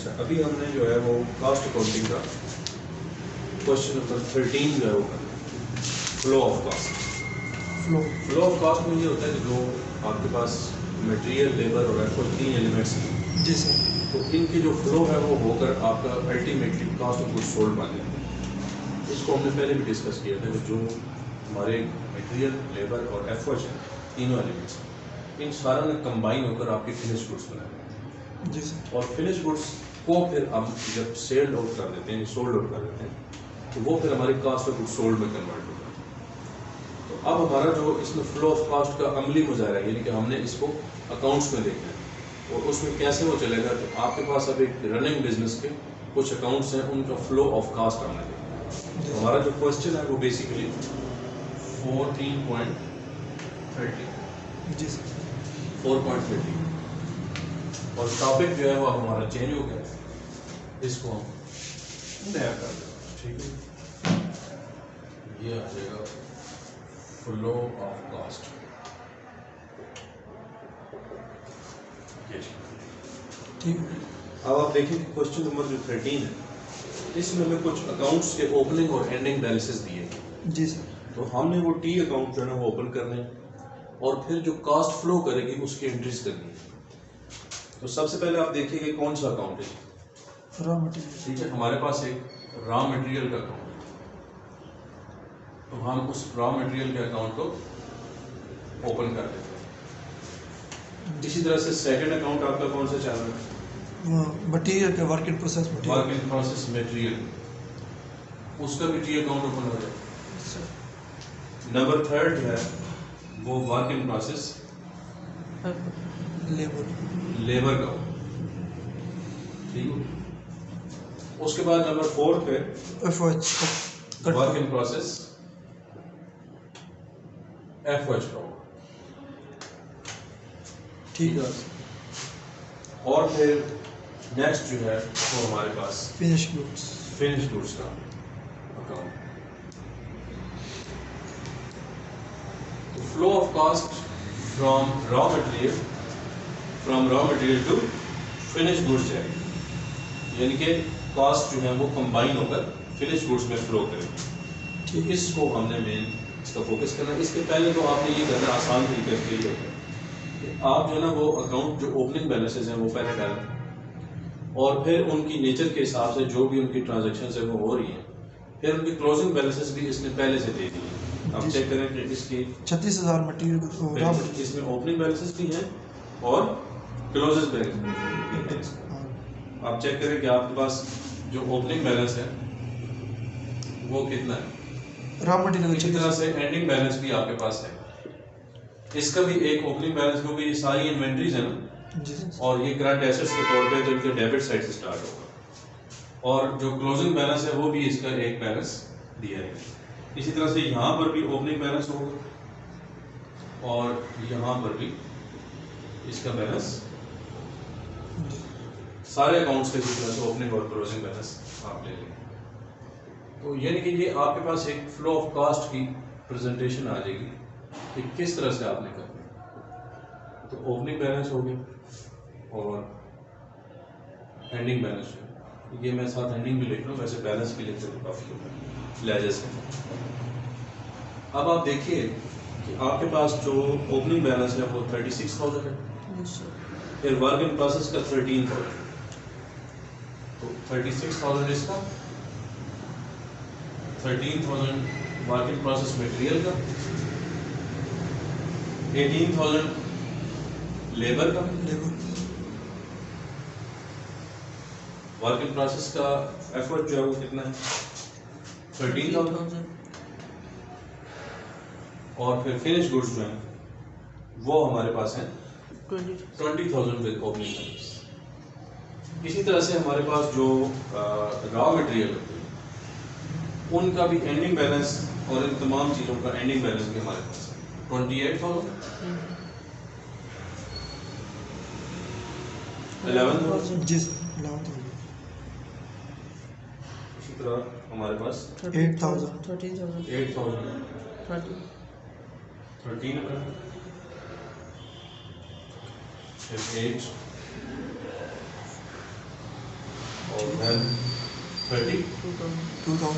اچھا ابھی ہم نے جو ہے وہ کاسٹ اکاؤنٹنگ کا کوشچن نمبر 13 جو ہے وہ کرنا ہے، flu of cost. Flu of cost میں یہ ہوتا ہے کہ جو آپ کے پاس مٹیریل، لیبر اور ایفورٹ 3 ایلیمنٹس ہیں جی سر، تو ان کی جو فلو ہے وہ ہو کر آپ کا ultimately cost of good sold بن جاتا ہے. اس کو ہم نے پہلے بھی ڈسکس کیا تھا کہ جو ہمارے مٹیریل، لیبر اور ایفورٹ ہیں، تینوں ایلیمنٹس، ان ساروں نے کمبائن ہو کر آپ کی فنش گڈس بنائے ہیں. جی سر، اور فنش گڈس کو پھر ہم جب سیل آؤٹ کر دیتے ہیں، سولڈ آؤٹ کر دیتے ہیں تو وہ پھر ہماری کاسٹ آف گڈ سولڈ میں کنورٹ ہوتا ہے. تو اب ہمارا جو اس میں فلو آف کاسٹ کا عملی مظاہرہ ہے، یعنی کہ ہم نے اس کو اکاؤنٹس میں دیکھنا ہے اور اس میں کیسے وہ چلے گا. تو آپ کے پاس اب ایک رننگ بزنس کے کچھ اکاؤنٹس ہیں، ان کا فلو آف کاسٹ ہم نے دیکھنا ہے. تو ہمارا جو کوشچن ہے وہ بیسیکلی 14.30 جی سر، 4.30 اور ٹاپک جو ہے وہ ہمارا چینج ہو گیا. اس کو ہم نیا کر دیں. ٹھیک ہے، یہ آ جائے گا فلو آف کاسٹ. ٹھیک ہے. اب آپ دیکھیں کہ کوشچن نمبر جو 13 ہے اس میں ہمیں کچھ اکاؤنٹس کے اوپننگ اور اینڈنگ بیلنسز دیے ہیں. جی سر، تو ہم نے وہ ٹی اکاؤنٹ جو ہے نا وہ اوپن کرنے ہیں اور پھر جو کاسٹ فلو کرے گی اس کی انٹریز کرنی ہے. تو سب سے پہلے آپ دیکھیے کہ کون سا اکاؤنٹ ہے. Raw material. ٹھیک ہے، ہمارے پاس ایک را مٹیریل کا اکاؤنٹ ہے. تو ہم اس را مٹیریل کے اکاؤنٹ کو اوپن کر دیتے ہیں. اسی طرح سے سیکنڈ اکاؤنٹ آپ کا کون سا چل رہا ہے؟ مٹیریل کا work in process work material. In process material, اس کا بھی ٹی اکاؤنٹ اوپن ہو جائے. نمبر تھرڈ جو ہے وہ ورک ان پروسیس لیبر کا. ٹھیک ہے، اس کے بعد نمبر فورتھ پہ F O H work in process F H کا. ٹھیک ہے. اور پھر نیکسٹ جو ہے وہ ہمارے پاس فنش گڈس. فنش گڈس کا account. Flow of cost from raw material to finish goods ہے، یعنی کہ کاسٹ جو ہے وہ کمبائن ہو کر فنش گڈس میں فلو کرے گی. ٹھیک، اس کو ہم نے مین اس کا فوکس کرنا ہے. اس کے پہلے تو آپ نے یہ کرنا آسان طریقے سے یہ ہوتا ہے کہ آپ جو ہے نا وہ اکاؤنٹ جو اوپننگ بیلنسز ہیں وہ پہلے ڈالیں اور پھر ان کی نیچر کے حساب سے جو بھی ان کی ٹرانزیکشنز ہیں وہ ہو رہی ہیں، پھر ان کی کلوزنگ بیلنسز بھی اس نے پہلے سے دے دی ہیں. آپ چیک کریں کہ اس کی 36,000 مٹیریل را مٹیریل. اس میں اوپننگ بیلنسز بھی ہیں اور کلوزنگ بیلنس. آپ چیک کریں کہ آپ کے پاس جو اوپننگ بیلنس ہے وہ کتنا ہے. Raw material. اسی طرح سے اینڈنگ بیلنس بھی آپ کے پاس ہے. اس کا بھی ایک اوپننگ بیلنس، کیونکہ یہ ساری انوینٹریز ہیں نا جی سر، اور یہ کرنٹ ایسٹس کے طور پہ تو ان کے ڈیبٹ سائڈ سے سٹارٹ ہوگا. اور جو کلوزنگ بیلنس ہے وہ بھی اس کا ایک بیلنس دیا ہے. اسی طرح سے یہاں پر بھی اوپننگ بیلنس ہوگا اور یہاں پر بھی اس کا بیلنس. سارے اکاؤنٹس کے اسی طرح سے اوپننگ اور کلوزنگ بیلنس آپ لے لیں. تو یعنی کہ یہ آپ کے پاس ایک فلو آف کاسٹ کی پریزنٹیشن آ جائے گی کہ کس طرح سے آپ نے کرنا ہے. تو اوپننگ بیلنس ہو گیا اور اینڈنگ بیلنس ہو گیا. یہ میں ساتھ اینڈنگ بھی لکھ لوں، ویسے بیلنس بھی لکھ لوں کافی ہوتا ہے لہجے سے. اب آپ دیکھیے کہ آپ کے پاس جو اوپننگ بیلنس ہے وہ 36,000 ہے، پھر ورک ان پروسیس کا 13,000. تو 36,000 اس کا، 13,000 ورک ان پروسیس مٹیریل کا، 18,000 لیبر کا. ورک ان پروسیس کا ایفرٹ جو ہے وہ کتنا ہے 13,000. اور پھر فنش گڈس جو ہیں وہ ہمارے پاس ہیں 20,000 ود اوپننگ بیلنس. اسی طرح سے ہمارے پاس جو را مٹیریل ہوتی ہے ان کا بھی اینڈنگ بیلنس اور ان تمام چیزوں کا اینڈنگ بیلنس بھی ہمارے پاس ہے 28,000 11,000. جی سر، 11,000. اسی طرح ہمارے پاس 8,000. 8,000 13 کا، پھر 8 then 30 2000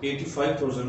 85,000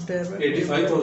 85,000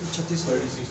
36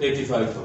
85,000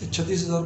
36,000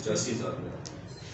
85,000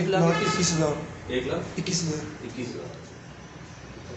1,21,000 1,21,000।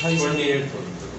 28,000,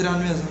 93,000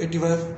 85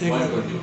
121,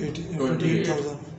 28,000।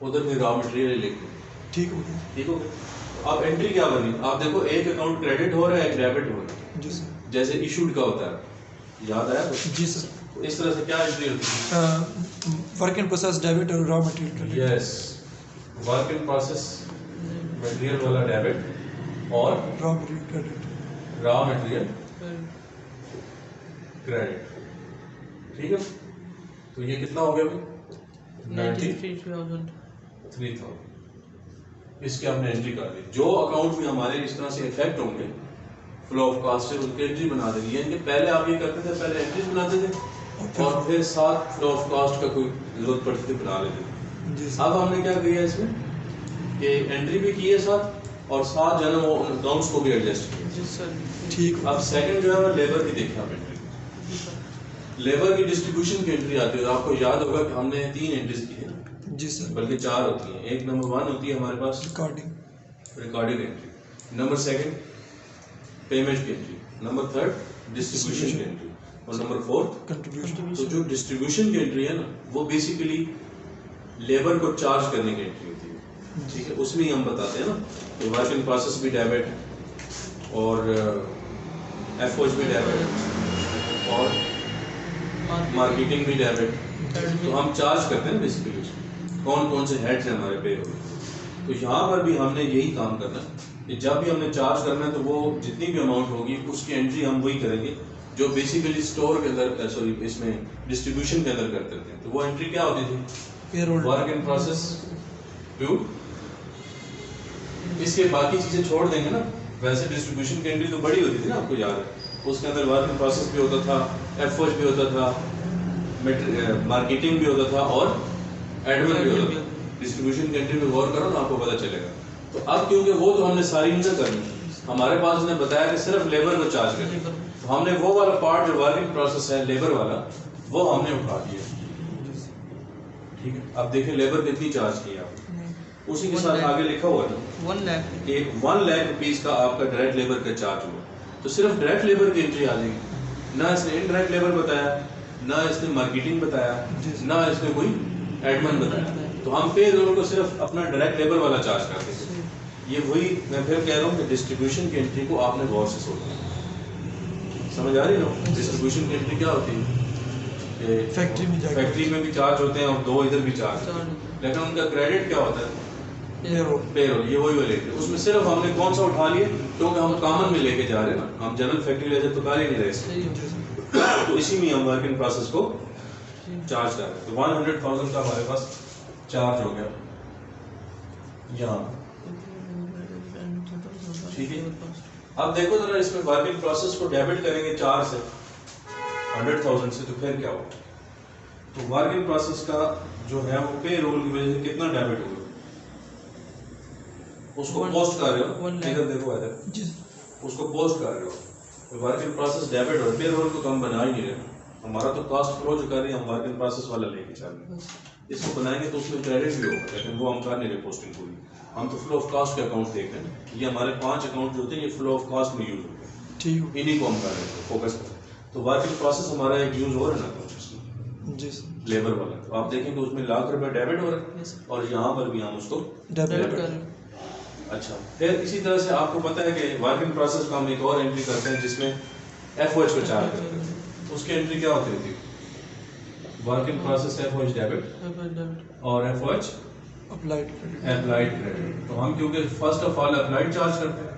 ادھر میں را مٹیریل لکھ دیں. ٹھیک ہو گیا. ٹھیک ہو گیا. اب انٹری کیا بنی؟ آپ دیکھو ایک اکاؤنٹ کریڈٹ ہو رہا ہے ایک ڈیبٹ ہو رہا ہے. جی سر. جیسے ایشوڈ کا ہوتا ہے, یاد آیا؟ جی سر. اس طرح سے کیا انٹری ہوتی ہے؟ ورک ان پروسیس ڈیبٹ اور raw material credit. Yes, work in process material والا ڈیبٹ اور raw material credit. Raw material credit. ٹھیک ہے, تو یہ کتنا ہو گیا بھائی؟ 93,000. اس کی ہم نے انٹری کر دی. جو اکاؤنٹ بھی ہمارے اس طرح سے افیکٹ ہوں گے فلو آف کاسٹ سے, ان کی انٹری بنا دیں گے. یعنی کہ پہلے آپ یہ کرتے تھے, پہلے انٹریز بناتے تھے اور پھر ساتھ فلو آف کاسٹ کا کوئی ضرورت پڑتی تھی بنا لیتے تھے. جی سر. اب ہم نے کیا کیا اس میں کہ انٹری بھی کی ہے ساتھ اور ساتھ جو ہے نا وہ اکاؤنٹس کو بھی ایڈجسٹ کیا. جی سر. ٹھیک ہو. اب سیکنڈ جو ہے وہ لیبر کی دیکھیں آپ انٹری. لیبر کی ڈسٹریبیوشن کی انٹری آتی ہے. آپ کو یاد ہوگا کہ ہم نے 3 انٹریز کی ہیں, جی سر. بلکہ 4 ہوتی ہیں. ایک نمبر 1 ہوتی ہے ہمارے پاس recording. Recording entry, number 2 payment کی انٹری, نمبر 3 ڈسٹریبیوشن کی انٹری, اور نمبر 4 کنٹریبیوشن. تو جو ڈسٹریبیوشن کی انٹری ہے نا وہ بیسیکلی لیبر کو چارج کرنے کی انٹری ہوتی ہے. ٹھیک ہے, اس میں ہی ہم بتاتے ہیں نا کہ ورک ان پروسیس بھی ڈیبٹ اور ایف او ایچ بھی ڈیبٹ اور مارکیٹنگ بھی ڈیبٹ. تو ہم چارج کرتے ہیں بیسیکلی اس میں کون کون سے ہیڈز ہیں ہمارے پے ہو. تو یہاں پر بھی ہم نے یہی کام کرنا ہے کہ جب بھی ہم نے چارج کرنا ہے تو وہ جتنی بھی اماؤنٹ ہوگی اس کی انٹری ہم وہی کریں گے جو بیسیکلی اسٹور کے اندر سوری اس میں ڈسٹریبیوشن کے اندر کرتے تھے. تو وہ انٹری کیا ہوتی تھی؟ Payroll. Work in process due. اس کے باقی چیزیں چھوڑ دیں گے نا. ویسے ڈسٹریبیوشن کی انٹری تو بڑی ہوتی تھی نا, آپ کو یاد ہے. اس کے اندر ورک ان پروسیس بھی ہوتا تھا, ایف او ایچ بھی ہوتا تھا, مارکیٹنگ بھی ہوتا تھا اور ایڈمن بھی ہوتا تھا. ڈسٹریبیوشن کی انٹری میں غور کرو نا آپ کو پتہ چلے گا. تو اب کیونکہ وہ تو ہم نے ساری نہیں کرنی, ہمارے پاس نے بتایا کہ صرف لیبر کو چارج کریں, تو ہم نے وہ والا پارٹ جو ورکنگ پروسیس ہے لیبر والا وہ ہم نے اٹھا دیا. ٹھیک ہے, اب دیکھیں لیبر کتنی چارج کی آپ نے. اسی کے ساتھ آگے لکھا ہوا ہے 1 لاکھ کہ 1 لاکھ روپیز کا آپ کا ڈائریکٹ لیبر کا چارج ہوا. تو صرف ڈائریکٹ لیبر کی انٹری آ جائے گی. نہ اس نے انڈائریکٹ لیبر بتایا, نہ اس نے مارکیٹنگ بتایا, نہ اس نے کوئی ایڈمن بتایا. تو ہم پے رول کو صرف اپنا ڈائریکٹ لیبر والا چارج کرتے ہیں. یہ وہی میں پھر کہہ رہا ہوں کہ ڈسٹریبیوشن کی انٹری کو آپ نے غور سے سوچنا ہے. سمجھ آ رہی نا؟ ڈسٹریبیوشن کی انٹری کیا ہوتی ہے کہ فیکٹری میں بھی چارج ہوتے ہیں اور 2 ادھر بھی چارج ہوتے ہیں, لیکن ان کا کریڈٹ کیا ہوتا ہے؟ پے رول. یہ وہی والے اس میں صرف ہم نے کون سا اٹھا لیے کیونکہ ہم کامن میں لے کے جا رہے ہیں نا, ہم جنرل فیکٹری لے جائے تو کار ہی نہیں رہے. تو اسی میں ہم ورک ان پروسیس کو چارج کر رہے ہیں. تو 100,000 کا ہمارے پاس چارج ہو گیا یہاں. ٹھیک ہے, اب دیکھو ذرا اس میں ورک ان پروسیس کو ڈیبٹ کریں گے 4 سے 100,000 سے, تو پھر کیا ہوگا؟ تو ورک ان پروسیس کا جو ہے وہ پے رول کی وجہ سے کتنا ڈیبٹ ہوگا؟ اس کو پوسٹ کر رہے ہو, ادھر دیکھو ادھر, اس کو پوسٹ کر رہے ہو. ورک ان پروسیس ڈیبٹ اور پے رول کو تو ہم بنا ہی نہیں رہے. ہمارا تو کاسٹ فلو جو کر رہے ہیں ہم ورک ان پروسیس والا لے کے چل رہے ہیں. اس کو بنائیں گے تو اس میں کریڈٹ بھی ہوگا, لیکن وہ ہم کر نہیں رہے پوسٹنگ پوری. ہم تو فلو آف کاسٹ کے اکاؤنٹ دیکھ رہے ہیں. یہ ہمارے 5 اکاؤنٹ جو ہوتے ہیں یہ فلو آف کاسٹ میں یوز ہوتے ہیں. ٹھیک, انہیں کو ہم کر رہے ہیں فوکس کر. تو ورک ان پروسیس ہمارا ایک یوز ہو رہا ہے نا جی لیبر والا. تو آپ دیکھیں کہ اس میں ₹1,00,000 ڈیبٹ ہو رہا ہے اور یہاں پر بھی ہم اس کو ڈیبٹ کر رہے ہیں. اچھا, پھر اسی طرح سے آپ کو پتہ ہے کہ ورک ان پروسیس کو ہم ایک اور انٹری کرتے ہیں جس میں ایف او ایچ کو چارج کرتے ہیں. اس کی انٹری کیا ہوتی تھی؟ Work in process F O H debit اور F O H applied credit. تو ہم کیونکہ first of all applied charge کرتے ہیں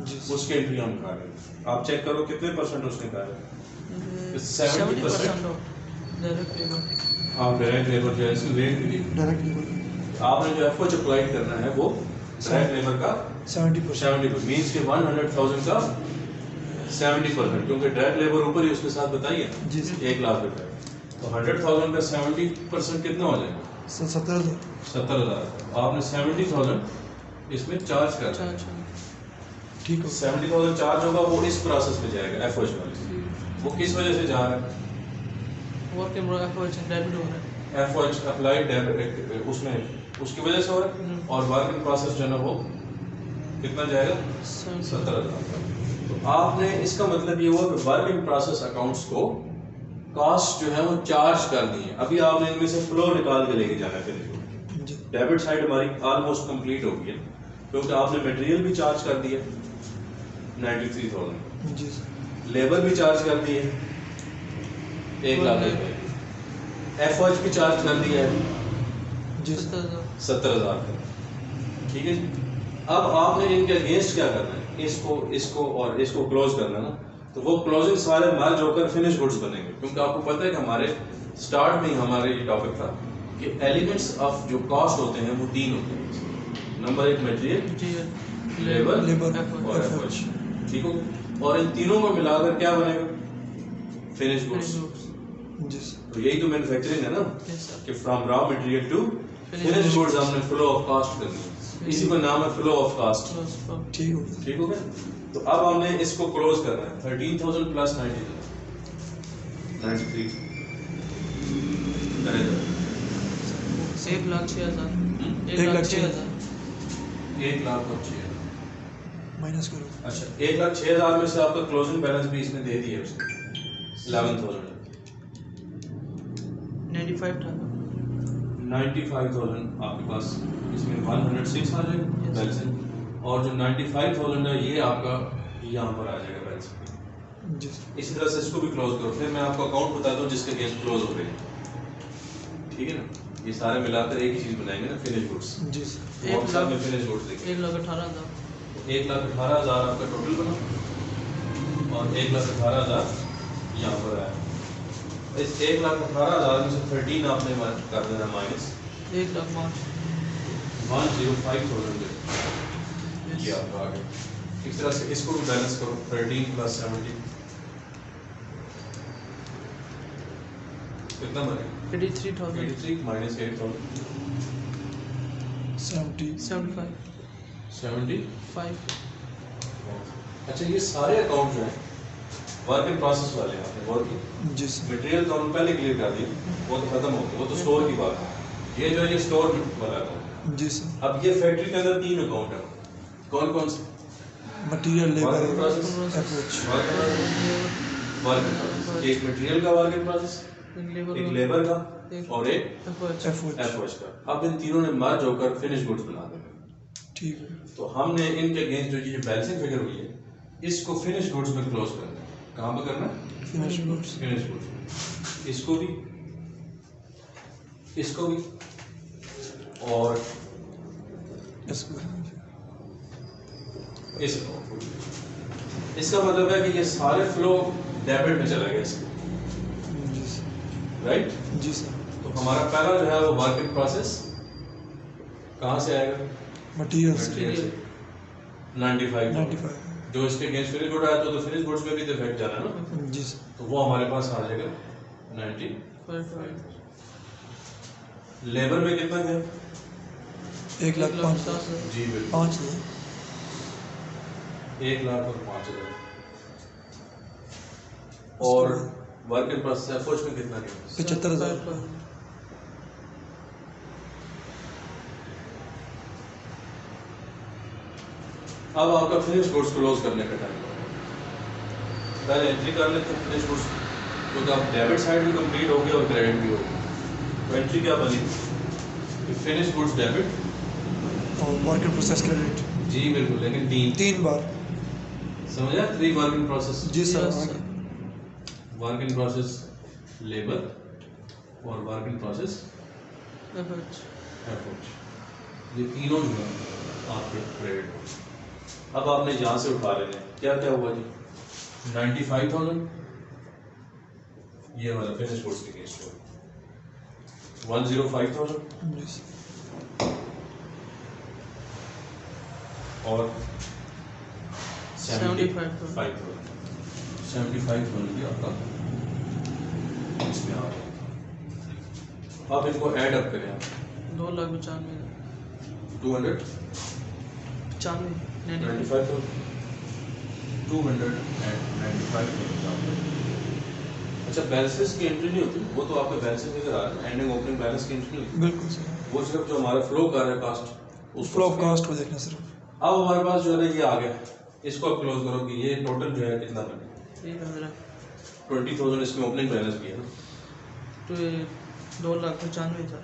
جی اس کی انٹری ہم کر رہے ہیں. آپ چیک کرو کتنے پرسنٹ اس نے کہا ہے؟ 70%. آپ ڈائریکٹ لیبر جو ہے اس کی ریٹ بھی ڈائریکٹ لیبر آپ نے جو ایف او ایچ اپلائی کرنا ہے وہ ڈائریکٹ لیبر کا 70% مینس کہ 100,000 کا 70%, کیونکہ ڈائریکٹ لیبر اوپر ہی اس کے ساتھ بتائیے جی ₹1,00,000. تو 100,000 کا 70% کتنا ہو جائے گا؟ 70,000. آپ نے 70,000 اس میں چارج کرنا ہے. ٹھیک ہو. 70,000 چارج ہوگا, وہ اس پروسیس میں جائے گا ایف او ایچ والے. وہ کس وجہ سے جا رہا ہے؟ F O H applied debit اس میں اس کی وجہ سے ہو رہا ہے. اور ورک ان پروسیس جو ہے نا وہ کتنا جائے گا؟ 70,000. تو آپ نے اس کا مطلب یہ ہوا کہ ورک ان پروسیس اکاؤنٹس کو کاسٹ جو ہے وہ چارج کر دی ہے. ابھی آپ نے ان میں سے فلو نکال کے لے کے جانا ہے. پھر ڈیبٹ سائڈ ہماری آلموسٹ کمپلیٹ ہو گئی ہے کیونکہ آپ نے میٹیریل بھی چارج کر دیا 93,000, جی سر. لیبر بھی چارج کر دی ہے 1 لاکھ روپے, ایف ایچ بھی چارج کر دیا ہے جی سر. 70,000 کا. ٹھیک ہے جی. اب آپ نے ان کے اگینسٹ کیا کرنا ہے, اس کو اور اس کو کلوز کرنا نا, تو وہ کلوزنگ سارے مرج ہو کر فنش گڈس بنیں گے. کیونکہ آپ کو پتہ ہے کہ ہمارے اسٹارٹ میں ہی ہمارے یہ ٹاپک تھا کہ ایلیمنٹس آف جو کاسٹ ہوتے ہیں وہ 3 ہوتے ہیں. نمبر 1 میٹیریل, لیبر اور ایف ایچ. ٹھیک ہو, اور ان تینوں کو ملا کر کیا بنے گا, فنش گڈس. جی سر. تو یہی تو مینوفیکچرنگ ہے نا, کہ from raw material to finish goods ہم نے فلو آف کاسٹ کرنی ہے. اسی کو نام ہے فلو آف کاسٹ. ٹھیک ہو ٹھیک ہو گیا. تو اب ہم نے اس کو کلوز کرنا ہے 13,000 پلس 93 کرے گا 1,06,000. 1,06,000 مائنس کرو. اچھا 1,06,000 میں سے آپ کا کلوزنگ بیلنس بھی اس نے دے دیا اس نے 11,000 95,000 آپ کے پاس اس میں 106 آ جائے گا بیلنس, اور جو 95,000 ہے یہ آپ کا یہاں پر آ جائے گا بیلنس. جی سر. اسی طرح سے اس کو بھی کلوز کرو. پھر میں آپ کو اکاؤنٹ بتاتا ہوں جس کے اگینسٹ کلوز ہو رہے ہیں. ٹھیک ہے نا, یہ سارے ملا کر ایک ہی چیز بنائیں گے نا, فنش گڈس. جی سر. فنش گڈس دیکھیں 1,18,000. 1,18,000 آپ کا ٹوٹل بنا, اور 1,18,000 یہاں پر آیا. اس 1,18,000 میں سے 13 آپ نے کر دینا مائنس 1,05,000. 105,000 یہ آپ کا آگے. اس طرح سے اس کو بھی بیلنس کرو 13 پلس 70 کتنا بنے, 83,000. 83 مائنس 8,000 75. 75. اچھا یہ سارے اکاؤنٹ جو ہیں ورک ان پروسیس والے ہیں, آپ نے غور کی. جی سر. مٹیریل تو ہم پہلے کلیئر کر دیا, وہ تو ختم ہو گیا, وہ تو اسٹور کی بات ہے. یہ جو ہے یہ اسٹور والا اکاؤنٹ. جی سر. اب یہ فیکٹری کے اندر 3 اکاؤنٹ ہیں. کون کون سے؟ Material, labour, work in process, F H. Work in process, ایک مٹیریل کا ورک ان پروسیس, ایک لیبر کا, اور ایک ایف ایچ. ایف ایچ کا. اب ان تینوں نے مرج ہو کر فنش گڈس بنا دیں. ٹھیک ہے. تو ہم نے ان کے اگینسٹ جو یہ بیلنسنگ فگر ہوئی ہے اس کو فنش گڈس میں کلوز کرنا ہے. کہاں پہ کرنا ہے؟ Finish goods. Finish goods. اس کو بھی, اس کو بھی, اور اس کو. اس کو. اس کا مطلب ہے کہ یہ سارے فلو ڈیبٹ میں چلا گیا اس کا, جی سر. رائٹ. جی سر. تو ہمارا پہلا جو ہے وہ ورک ان پروسیس کہاں سے آئے گا؟ مٹیریل سے. مٹیریل سے 95. 95. جو اس کے اگینسٹ فنش گڈ آیا تو فنش گڈس میں بھی تو افیکٹ جانا ہے نا, جی سر. تو وہ ہمارے پاس آ جائے گا 95. لیبر میں کتنا گیا؟ 1,05,000. جی بالکل 5,000. 1,05,000. اور work in process F H میں کتنا گیا؟ 75,000. اب آپ کا فنش گڈس کلوز کرنے کا ٹائم ہے. پہلے انٹری کر لیتے ہیں فنش گڈس, کیونکہ آپ ڈیبٹ سائڈ بھی کمپلیٹ ہو گیا اور کریڈٹ بھی ہو گیا. تو انٹری کیا بنی؟ فنش گڈس ڈیبٹ اور ورک ان پروسیس کریڈٹ. جی بالکل, لیکن 3 بار. سمجھا 3 ورک ان پروسیس. جی sir. Work in process labour اور work in process F H, یہ تینوں جو ہیں آپ کے کریڈٹ. اب آپ نے یہاں سے اٹھا لینے کیا کیا ہوا جی 95,000 یہ والا فنش گڈس کے کیس ہوا 105,000 جی سر. اور 75,000. 75,000 بھی آپ کا اس میں آ رہا ہے. آپ ان کو ایڈ اپ کریں, آپ 2,95,000. 295,000 295,000. اچھا بیلنسز کی انٹری نہیں ہوتی, وہ تو آپ کا بیلنسز ادھر آ رہا ہے, اینڈنگ اوپننگ بیلنس کی انٹری نہیں ہوتی. بالکل سر. وہ صرف جو ہمارا فلو کر رہا ہے کاسٹ, اس فلو آف کاسٹ کو دیکھنا صرف. اب ہمارے پاس جو ہے نا یہ آ گیا, اس کو آپ کلوز کرو کہ یہ ٹوٹل جو ہے کتنا بنے. 20,000 اس میں اوپننگ بیلنس بھی ہے نا, 2,95,000.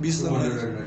20,000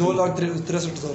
2,63,000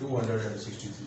263।